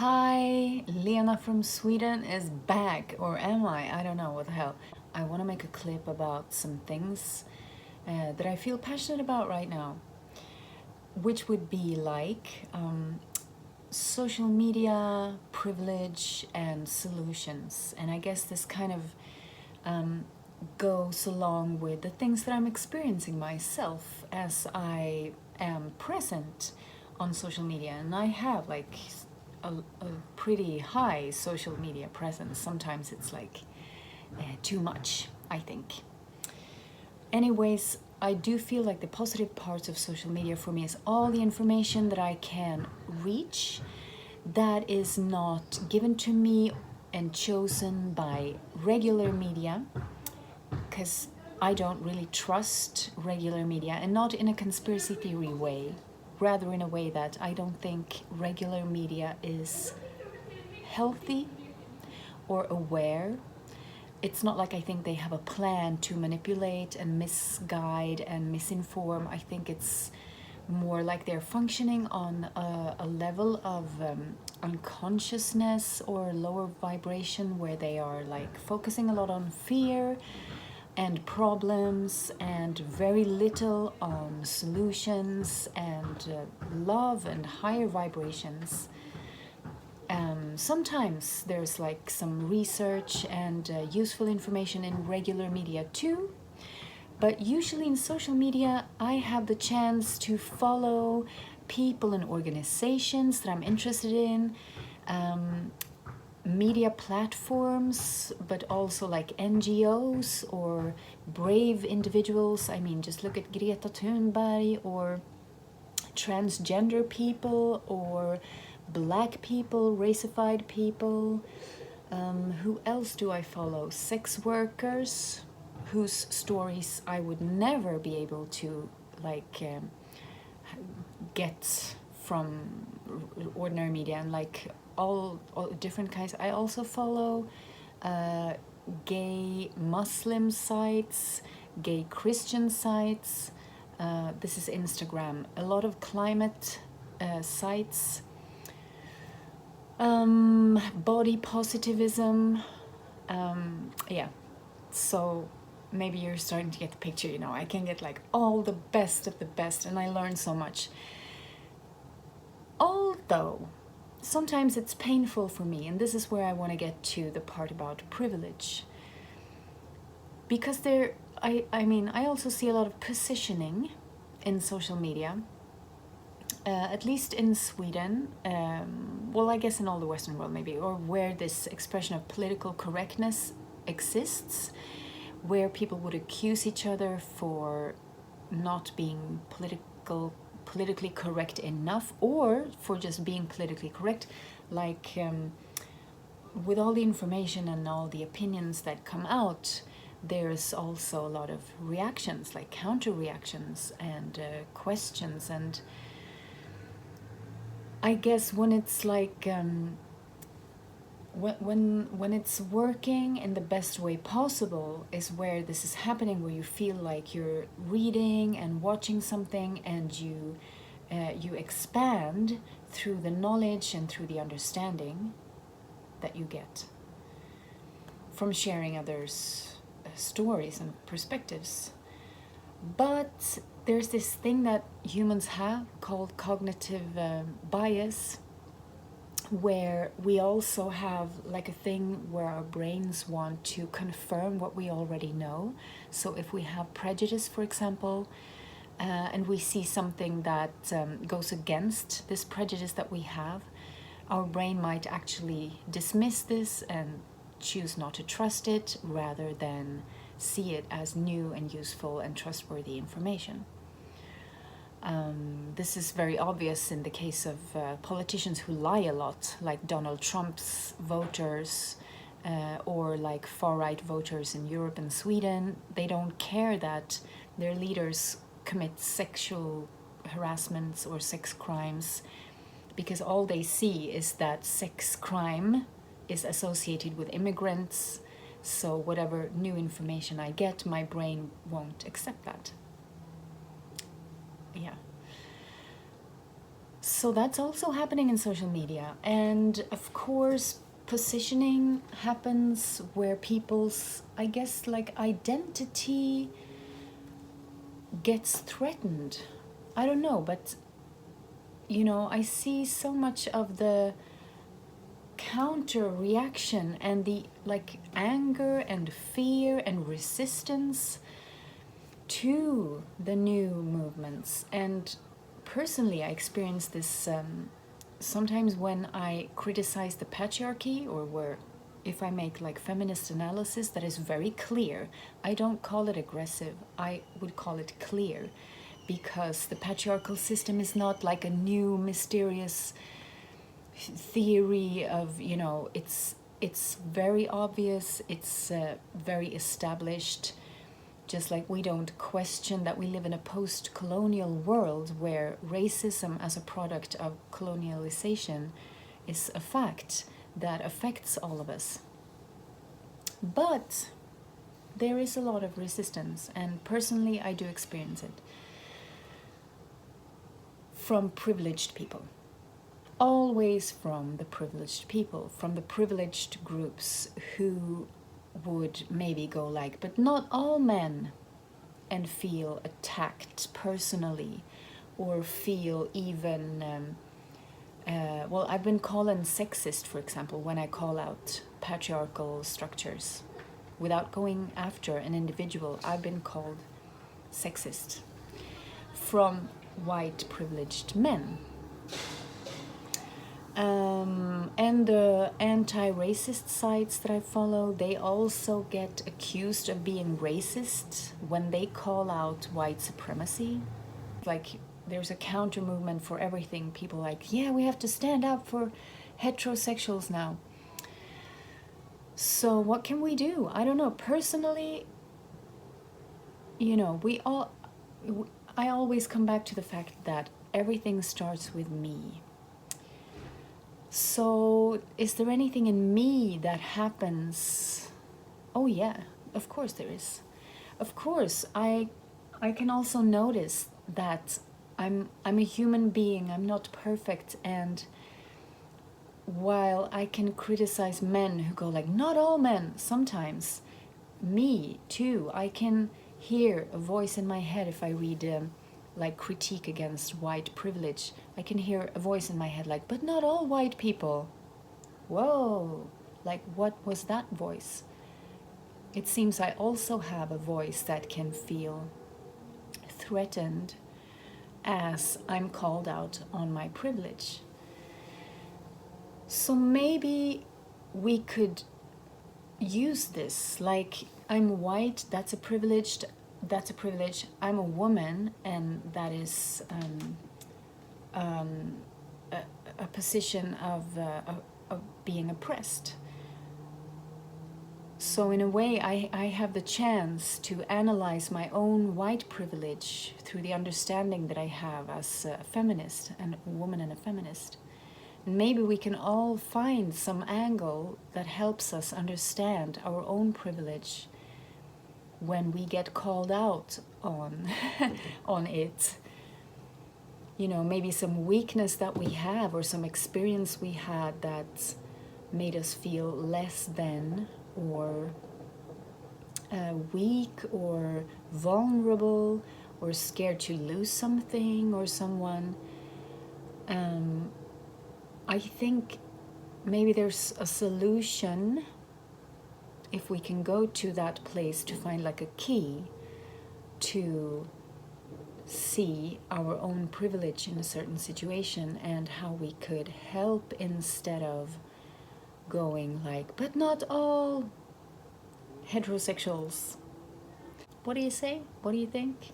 Hi, Lena from Sweden is back, or am I? I don't know, what the hell. I want to make a clip about some things that I feel passionate about right now, which would be like social media, privilege, and solutions. And I guess this kind of goes along with the things that I'm experiencing myself as I am present on social media. And I have like a pretty high social media presence. Sometimes it's like too much, I think. Anyways, I do feel like the positive parts of social media for me is all the information that I can reach that is not given to me and chosen by regular media, because I don't really trust regular media, and not in a conspiracy theory way, rather in a way that I don't think regular media is healthy or aware. It's not like I think they have a plan to manipulate and misguide and misinform. I think it's more like they're functioning on a level of unconsciousness or lower vibration, where they are like focusing a lot on fear and problems and very little on solutions and love and higher vibrations. Sometimes there's like some research and useful information in regular media too, but usually in social media I have the chance to follow people and organizations that I'm interested in, media platforms, but also like NGOs or brave individuals. I mean, just look at Greta Thunberg, or transgender people, or black people, racified people. Who else do I follow? Sex workers, whose stories I would never be able to like get from ordinary media, and like all different kinds. I also follow gay Muslim sites, gay Christian sites. This is Instagram. A lot of climate sites, body positivism. Yeah, so maybe you're starting to get the picture. You know, I can get like all the best of the best, and I learn so much. Although sometimes it's painful for me, and this is where I want to get to the part about privilege, because I mean, I also see a lot of positioning in social media, at least in Sweden, well, I guess in all the Western world maybe, or where this expression of political correctness exists, where people would accuse each other for not being politically correct enough, or for just being politically correct, like with all the information and all the opinions that come out, there's also a lot of reactions, like counter reactions and questions. And I guess when it's like when it's working in the best way possible is where this is happening, where you feel like you're reading and watching something, and you expand through the knowledge and through the understanding that you get from sharing others' stories and perspectives. But there's this thing that humans have called cognitive bias, where we also have like a thing where our brains want to confirm what we already know. So if we have prejudice, for example, and we see something that goes against this prejudice that we have, our brain might actually dismiss this and choose not to trust it, rather than see it as new and useful and trustworthy information. This is very obvious in the case of politicians who lie a lot, like Donald Trump's voters, or like far-right voters in Europe and Sweden. They don't care that their leaders commit sexual harassments or sex crimes, because all they see is that sex crime is associated with immigrants. So whatever new information I get, my brain won't accept that. Yeah. So that's also happening in social media. And of course, positioning happens where people's, I guess, like identity gets threatened. I don't know, but you know, I see so much of the counter reaction and the like anger and fear and resistance to the new movements. And personally, I experience this sometimes when I criticize the patriarchy, or where if I make like feminist analysis that is very clear. I don't call it aggressive, I would call it clear, because the patriarchal system is not like a new mysterious theory of, you know, it's very obvious, it's very established. Just like we don't question that we live in a post-colonial world where racism as a product of colonialization is a fact that affects all of us. But there is a lot of resistance, and personally I do experience it from privileged people. Always from the privileged people, from the privileged groups who would maybe go like, but not all men, and feel attacked personally, or feel even well, I've been called sexist, for example, when I call out patriarchal structures without going after an individual. I've been called sexist from white privileged men. And the anti-racist sites that I follow, they also get accused of being racist when they call out white supremacy. Like, there's a counter movement for everything. People like, yeah, we have to stand up for heterosexuals now. So what can we do? I don't know. Personally, you know, I always come back to the fact that everything starts with me. So, is there anything in me that happens? Oh yeah, of course there is. Of course, I can also notice that I'm a human being. I'm not perfect, and while I can criticize men who go like, not all men, sometimes me too. I can hear a voice in my head if I read like critique against white privilege. I can hear a voice in my head like, but not all white people. Whoa, like what was that voice? It seems I also have a voice that can feel threatened as I'm called out on my privilege. So maybe we could use this, like, I'm white, that's a privilege. I'm a woman, and that is a position of being oppressed. So in a way, I have the chance to analyze my own white privilege through the understanding that I have as a feminist, and a woman and a feminist. And maybe we can all find some angle that helps us understand our own privilege when we get called out on on it. You know, maybe some weakness that we have, or some experience we had that made us feel less than, or weak, or vulnerable, or scared to lose something or someone. I think maybe there's a solution if we can go to that place to find like a key to see our own privilege in a certain situation, and how we could help instead of going like, but not all heterosexuals. What do you say? What do you think?